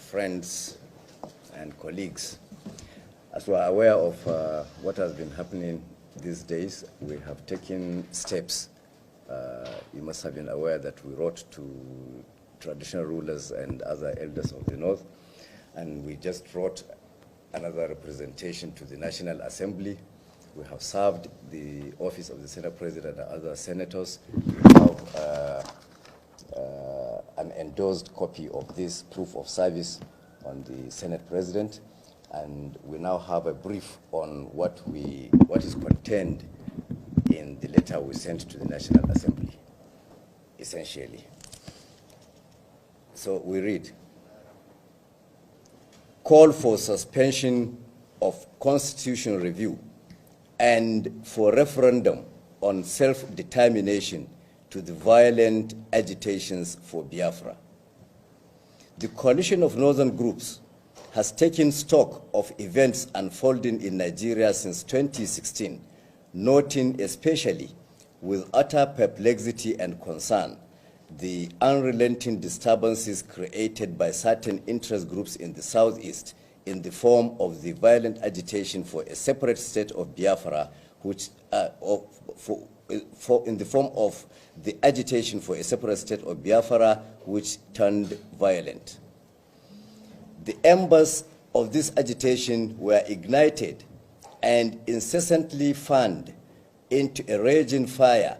friends and colleagues. As we are aware of what has been happening these days, we have taken steps. You must have been aware that we wrote to traditional rulers and other elders of the North, and we just wrote another representation to the National Assembly. We have served the office of the Senate President and other senators. We have an endorsed copy of this proof of service on the Senate President, and we now have a brief on what is contained in the letter we sent to the National Assembly, essentially. So we read: call for suspension of constitutional review and for referendum on self-determination to the violent agitations for Biafra. The coalition of northern groups has taken stock of events unfolding in Nigeria since 2016, noting especially with utter perplexity and concern the unrelenting disturbances created by certain interest groups in the southeast in the form of the violent agitation for a separate state of Biafra, which in the form of the agitation for a separate state of Biafra, which turned violent. The embers of this agitation were ignited and incessantly fanned into a raging fire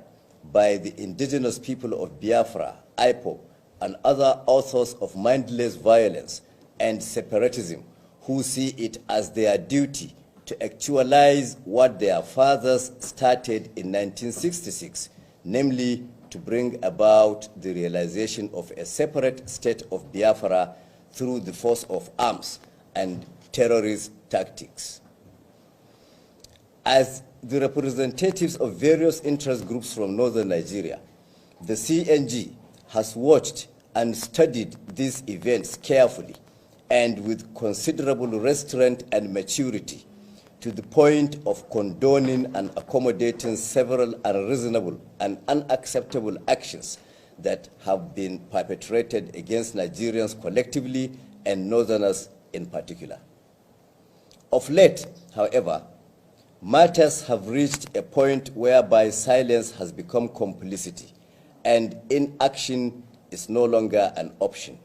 by the indigenous people of Biafra, IPOB, and other authors of mindless violence and separatism, who see it as their duty to actualize what their fathers started in 1966, namely to bring about the realization of a separate state of Biafra through the force of arms and terrorist tactics. As the representatives of various interest groups from northern Nigeria, the CNG has watched and studied these events carefully and with considerable restraint and maturity, to the point of condoning and accommodating several unreasonable and unacceptable actions that have been perpetrated against Nigerians collectively and Northerners in particular. Of late, however, matters have reached a point whereby silence has become complicity and inaction is no longer an option.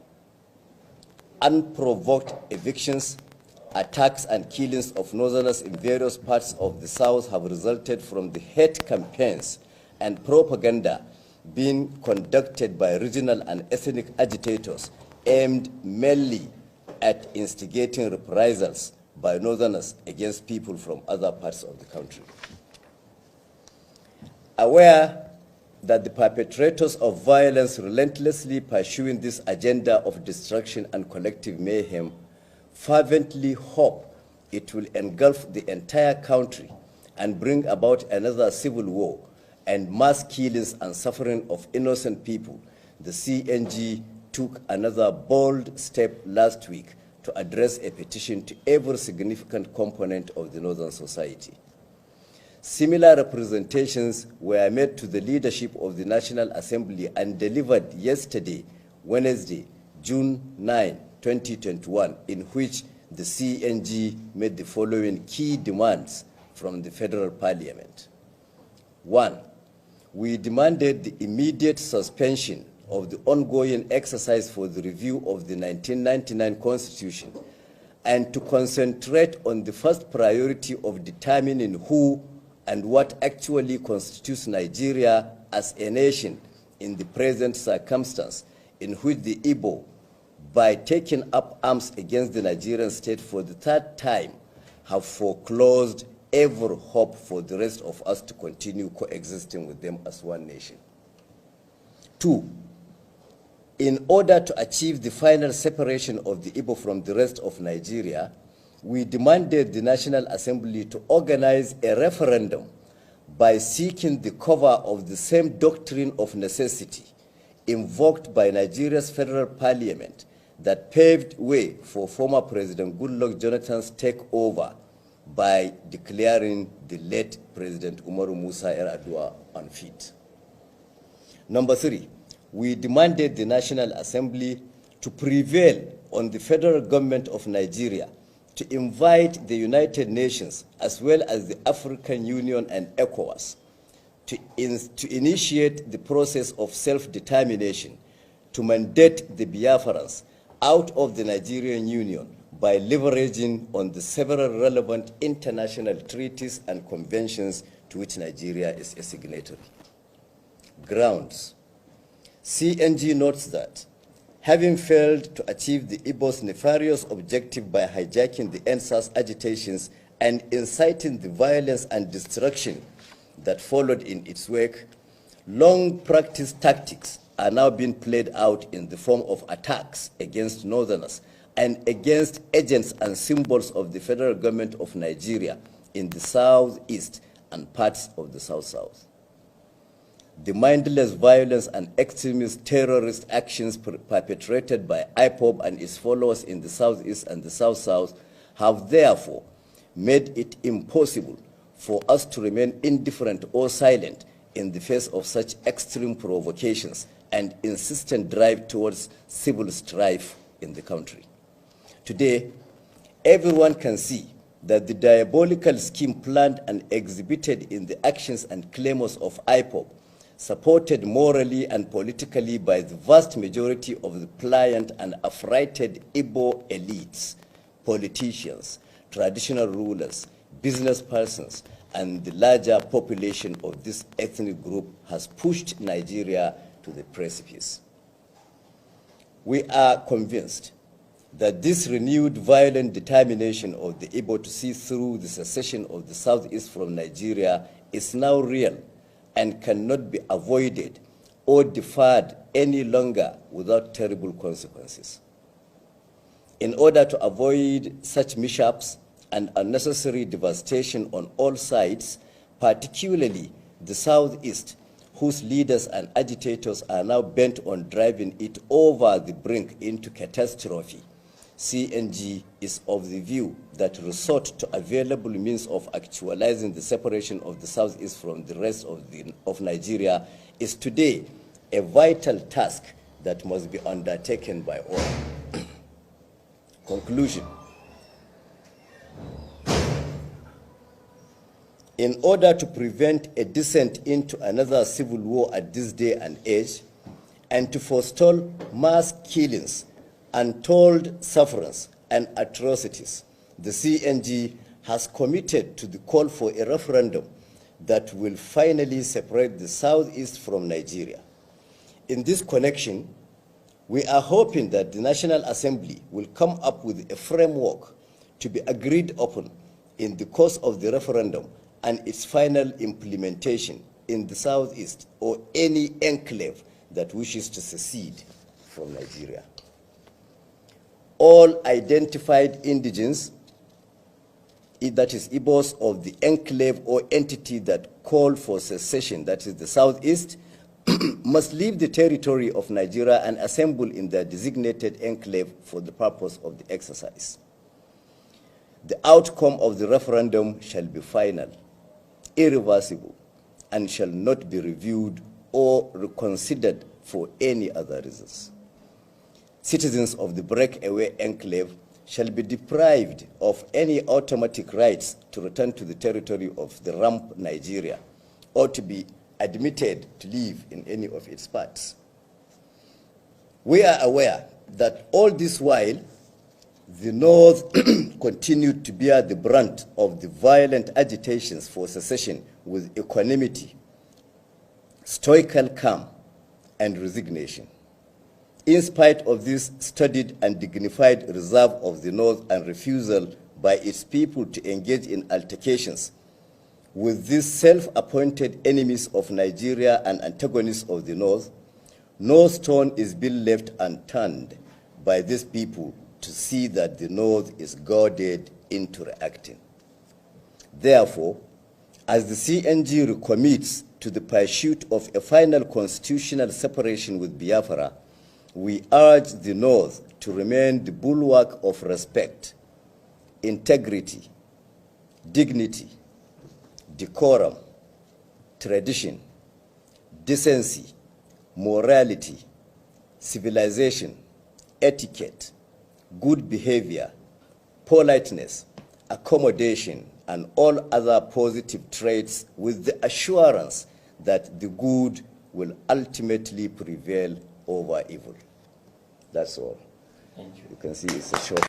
Unprovoked evictions, attacks and killings of Northerners in various parts of the South have resulted from the hate campaigns and propaganda being conducted by regional and ethnic agitators aimed mainly at instigating reprisals by Northerners against people from other parts of the country. Aware that the perpetrators of violence relentlessly pursuing this agenda of destruction and collective mayhem fervently hope it will engulf the entire country and bring about another civil war and mass killings and suffering of innocent people, the CNG took another bold step last week to address a petition to every significant component of the Northern society. Similar representations were made to the leadership of the National Assembly and delivered yesterday, Wednesday, June 9, 2021, in which the CNG made the following key demands from the Federal Parliament. 1, we demanded the immediate suspension of the ongoing exercise for the review of the 1999 Constitution and to concentrate on the first priority of determining who and what actually constitutes Nigeria as a nation in the present circumstance, in which the Igbo, by taking up arms against the Nigerian state for the third time, have foreclosed every hope for the rest of us to continue coexisting with them as one nation. 2, in order to achieve the final separation of the Igbo from the rest of Nigeria, we demanded the National Assembly to organize a referendum by seeking the cover of the same doctrine of necessity invoked by Nigeria's federal parliament that paved way for former President Goodluck Jonathan's takeover by declaring the late President Umaru Musa Yar'Adua unfit. Number 3, we demanded the National Assembly to prevail on the federal government of Nigeria to invite the United Nations as well as the African Union and ECOWAS to initiate the process of self-determination to mandate the Biafrans out of the Nigerian Union by leveraging on the several relevant international treaties and conventions to which Nigeria is a signatory. Grounds. CNG notes that having failed to achieve the Igbo's nefarious objective by hijacking the NSAS agitations and inciting the violence and destruction that followed in its wake, long-practiced tactics are now being played out in the form of attacks against Northerners and against agents and symbols of the federal government of Nigeria in the southeast and parts of the south-south. The mindless violence and extremist terrorist actions perpetrated by IPOB and its followers in the southeast and the south-south have therefore made it impossible for us to remain indifferent or silent in the face of such extreme provocations and insistent drive towards civil strife in the country. Today, everyone can see that the diabolical scheme planned and exhibited in the actions and claims of IPOB, supported morally and politically by the vast majority of the pliant and affrighted Igbo elites, politicians, traditional rulers, business persons, and the larger population of this ethnic group has pushed Nigeria to the precipice. We are convinced that this renewed violent determination of the Igbo to see through the secession of the southeast from Nigeria is now real and cannot be avoided or deferred any longer without terrible consequences. In order to avoid such mishaps and unnecessary devastation on all sides, particularly the southeast, whose leaders and agitators are now bent on driving it over the brink into catastrophe, CNG is of the view that resort to available means of actualizing the separation of the southeast from the rest of Nigeria is today a vital task that must be undertaken by all. Conclusion. In order to prevent a descent into another civil war at this day and age, and to forestall mass killings, untold sufferance, and atrocities, the CNG has committed to the call for a referendum that will finally separate the southeast from Nigeria. In this connection, we are hoping that the National Assembly will come up with a framework to be agreed upon in the course of the referendum and its final implementation in the southeast or any enclave that wishes to secede from Nigeria. All identified indigents, that is Igbos of the enclave or entity that call for secession, that is the southeast, must leave the territory of Nigeria and assemble in their designated enclave for the purpose of the exercise. The outcome of the referendum shall be final, irreversible, and shall not be reviewed or reconsidered for any other reasons. Citizens of the breakaway enclave shall be deprived of any automatic rights to return to the territory of the rump Nigeria or to be admitted to live in any of its parts. We are aware that all this while, the North continued to bear the brunt of the violent agitations for secession with equanimity, stoical calm, and resignation. In spite of this studied and dignified reserve of the North and refusal by its people to engage in altercations with these self-appointed enemies of Nigeria and antagonists of the North, no stone is being left unturned by these people to see that the North is goaded into reacting. Therefore, as the CNG recommits to the pursuit of a final constitutional separation with Biafra, we urge the North to remain the bulwark of respect, integrity, dignity, decorum, tradition, decency, morality, civilization, etiquette, good behavior, politeness, accommodation, and all other positive traits with the assurance that the good will ultimately prevail over evil. That's all. Thank you. You can see it's a short